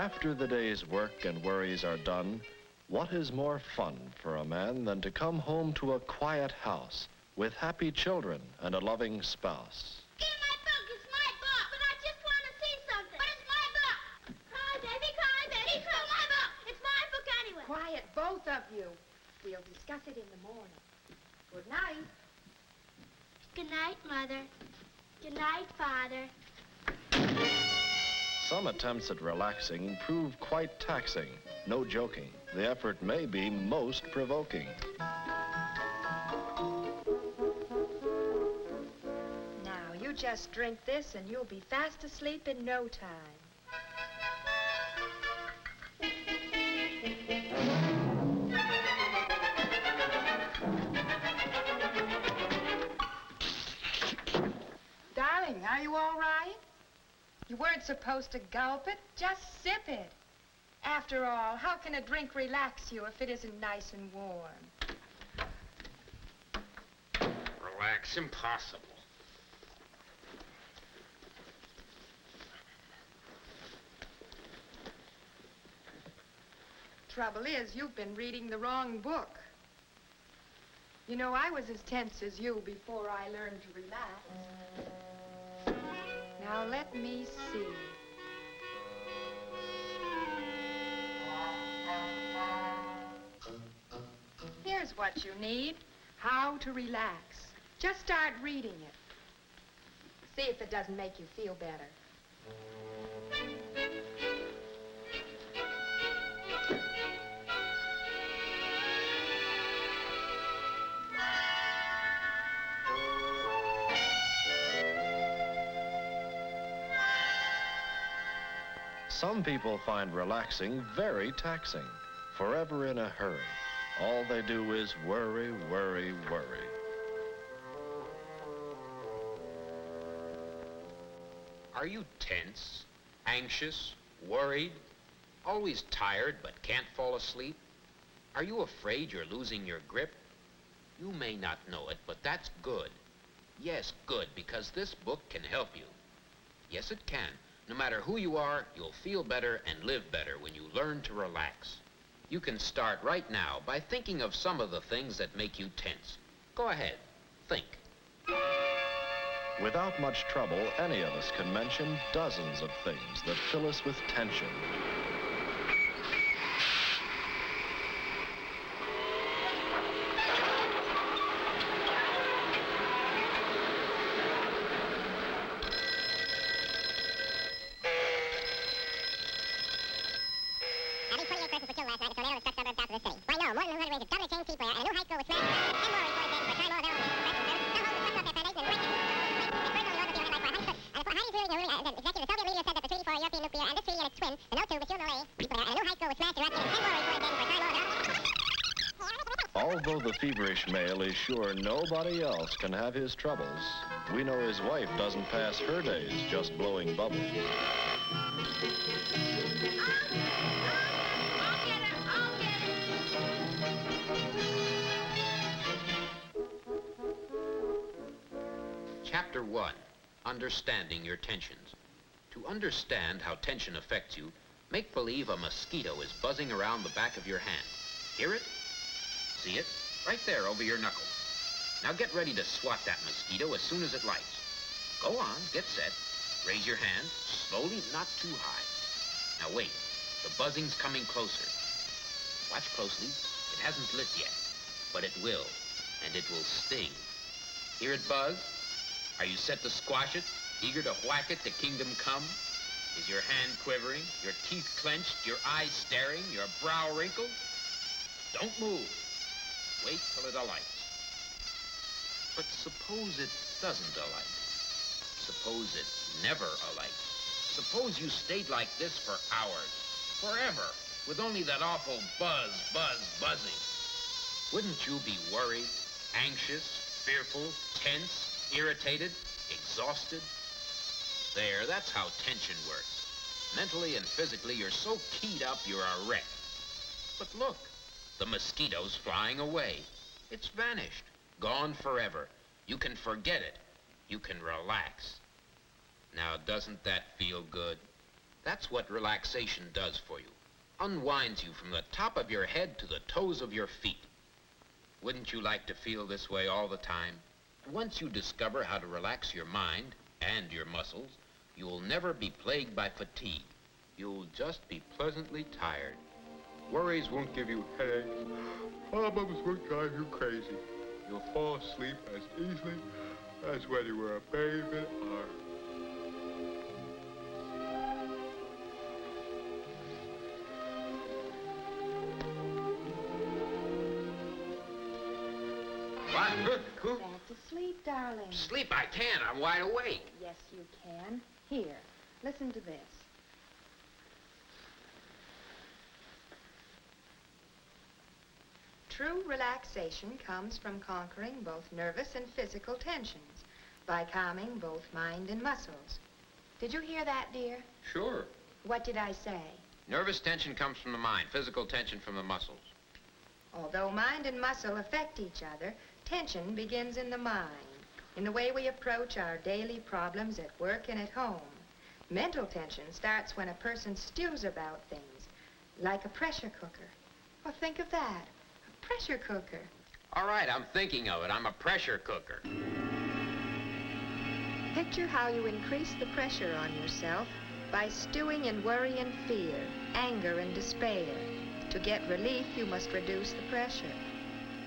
After the day's work and worries are done, what is more fun for a man than to come home to a quiet house with happy children and a loving spouse? Give me my book. It's my book. But I just want to see something. But it's my book. Cry, baby, cry, baby. It's still my book. It's my book anyway. Quiet, both of you. We'll discuss it in the morning. Good night. Good night, Mother. Good night, Father. Some attempts at relaxing prove quite taxing. No joking. The effort may be most provoking. Now, you just drink this and you'll be fast asleep in no time. Darling, are you all right? You weren't supposed to gulp it, just sip it. After all, how can a drink relax you if it isn't nice and warm? Relax, impossible. Trouble is, you've been reading the wrong book. You know, I was as tense as you before I learned to relax. Now, let me see. Here's what you need. How to relax. Just start reading it. See if it doesn't make you feel better. Some people find relaxing very taxing, forever in a hurry. All they do is worry, worry, worry. Are you tense, anxious, worried, always tired but can't fall asleep? Are you afraid you're losing your grip? You may not know it, but that's good. Yes, good, because this book can help you. Yes, it can. No matter who you are, you'll feel better and live better when you learn to relax. You can start right now by thinking of some of the things that make you tense. Go ahead, think. Without much trouble, any of us can mention dozens of things that fill us with tension. Although the feverish male is sure nobody else can have his troubles, we know his wife doesn't pass her days just blowing bubbles. Chapter 1, Understanding Your Tensions. To understand how tension affects you, make believe a mosquito is buzzing around the back of your hand. Hear it? See it? Right there over your knuckle. Now get ready to swat that mosquito as soon as it lights. Go on, get set. Raise your hand, slowly, not too high. Now wait, the buzzing's coming closer. Watch closely, it hasn't lit yet, but it will, and it will sting. Hear it buzz? Are you set to squash it, eager to whack it to kingdom come? Is your hand quivering, your teeth clenched, your eyes staring, your brow wrinkled? Don't move. Wait till it alights. But suppose it doesn't alight. Suppose it never alights. Suppose you stayed like this for hours, forever, with only that awful buzz, buzzing. Wouldn't you be worried, anxious, fearful, tense, irritated, exhausted? There, that's how tension works. Mentally and physically, you're so keyed up, you're a wreck. But look. The mosquito's flying away. It's vanished, gone forever. You can forget it. You can relax. Now, doesn't that feel good? That's what relaxation does for you. Unwinds you from the top of your head to the toes of your feet. Wouldn't you like to feel this way all the time? Once you discover how to relax your mind and your muscles, you'll never be plagued by fatigue. You'll just be pleasantly tired. Worries won't give you headaches. Problems won't drive you crazy. You'll fall asleep as easily as when you were a babe in arms. What? Back to sleep, darling. Sleep? I can't. I'm wide awake. Yes, you can. Here, listen to this. True relaxation comes from conquering both nervous and physical tensions by calming both mind and muscles. Did you hear that, dear? Sure. What did I say? Nervous tension comes from the mind, physical tension from the muscles. Although mind and muscle affect each other, tension begins in the mind, in the way we approach our daily problems at work and at home. Mental tension starts when a person stews about things, like a pressure cooker. Well, think of that, a pressure cooker. All right, I'm thinking of it. I'm a pressure cooker. Picture how you increase the pressure on yourself by stewing in worry and fear, anger and despair. To get relief, you must reduce the pressure.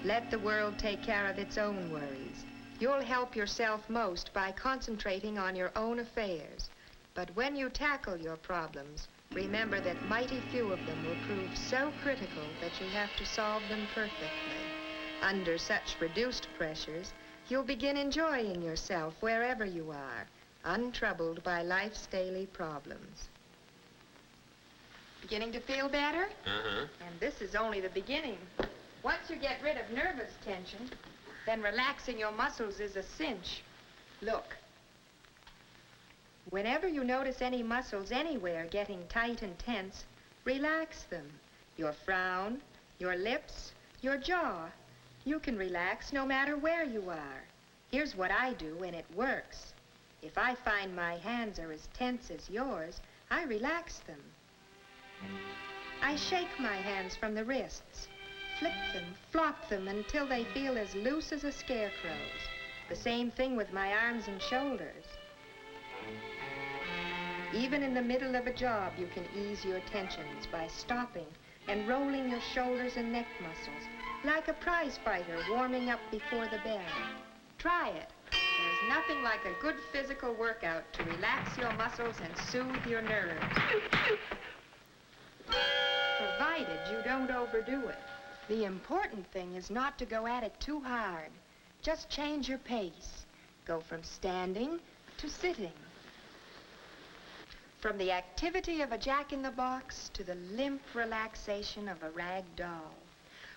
Let the world take care of its own worries. You'll help yourself most by concentrating on your own affairs. But when you tackle your problems, remember that mighty few of them will prove so critical that you have to solve them perfectly. Under such reduced pressures, you'll begin enjoying yourself wherever you are, untroubled by life's daily problems. Beginning to feel better? Uh-huh. And this is only the beginning. Once you get rid of nervous tension, then relaxing your muscles is a cinch. Look. Whenever you notice any muscles anywhere getting tight and tense, relax them. Your frown, your lips, your jaw. You can relax no matter where you are. Here's what I do, and it works. If I find my hands are as tense as yours, I relax them. I shake my hands from the wrists, flip them, flop them until they feel as loose as a scarecrow's. The same thing with my arms and shoulders. Even in the middle of a job, you can ease your tensions by stopping and rolling your shoulders and neck muscles, like a prize fighter warming up before the bell. Try it. There's nothing like a good physical workout to relax your muscles and soothe your nerves. Provided you don't overdo it. The important thing is not to go at it too hard. Just change your pace. Go from standing to sitting. From the activity of a jack-in-the-box to the limp relaxation of a rag doll.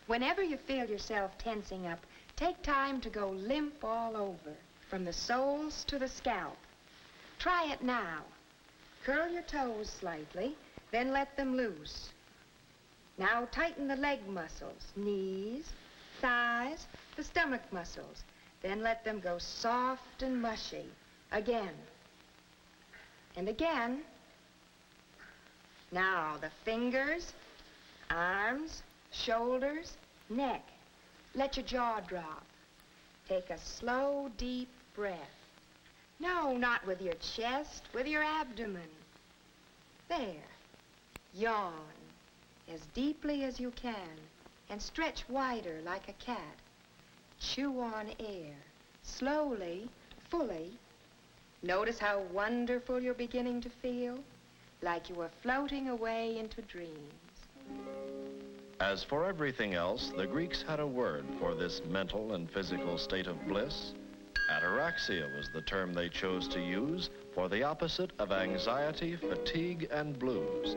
Whenever you feel yourself tensing up, take time to go limp all over, from the soles to the scalp. Try it now. Curl your toes slightly, then let them loose. Now tighten the leg muscles, knees, thighs, the stomach muscles. Then let them go soft and mushy. Again. And again. Now the fingers, arms, shoulders, neck. Let your jaw drop. Take a slow, deep breath. No, not with your chest, with your abdomen. There. Yawn as deeply as you can and stretch wider like a cat. Chew on air, slowly, fully. Notice how wonderful you're beginning to feel, like you were floating away into dreams. As for everything else, the Greeks had a word for this mental and physical state of bliss. Ataraxia was the term they chose to use for the opposite of anxiety, fatigue, and blues.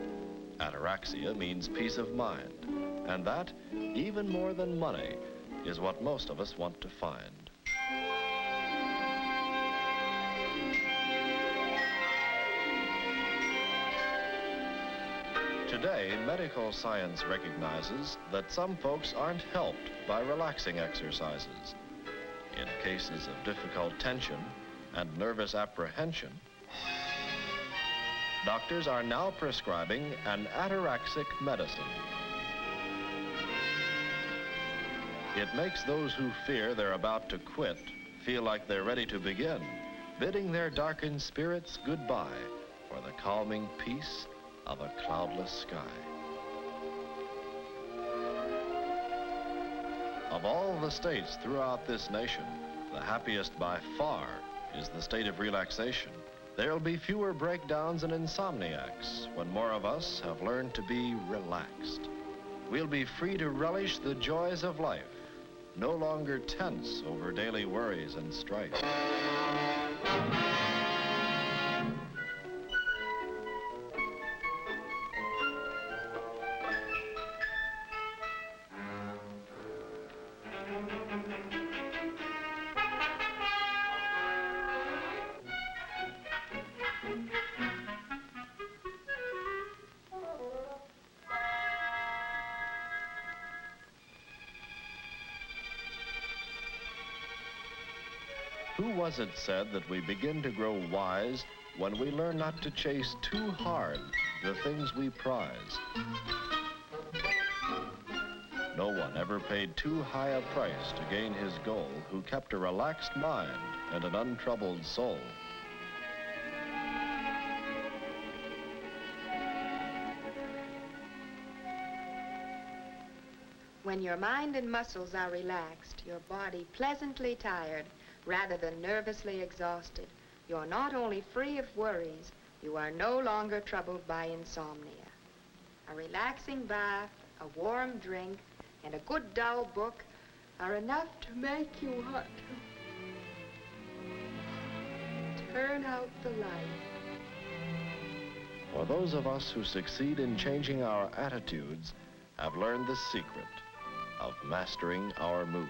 Ataraxia means peace of mind, and that, even more than money, is what most of us want to find. Today, medical science recognizes that some folks aren't helped by relaxing exercises. In cases of difficult tension and nervous apprehension, Doctors are now prescribing an ataraxic medicine. It makes those who fear they're about to quit feel like they're ready to begin, bidding their darkened spirits goodbye for the calming peace of a cloudless sky. Of all the states throughout this nation, the happiest by far is the state of relaxation. There'll be fewer breakdowns and insomniacs when more of us have learned to be relaxed. We'll be free to relish the joys of life, no longer tense over daily worries and strife. Who was it said that we begin to grow wise when we learn not to chase too hard the things we prize? No one ever paid too high a price to gain his goal who kept a relaxed mind and an untroubled soul. When your mind and muscles are relaxed, your body pleasantly tired, rather than nervously exhausted, you're not only free of worries, you are no longer troubled by insomnia. A relaxing bath, a warm drink, and a good dull book are enough to make you want to turn out the light. For those of us who succeed in changing our attitudes have learned the secret of mastering our moods.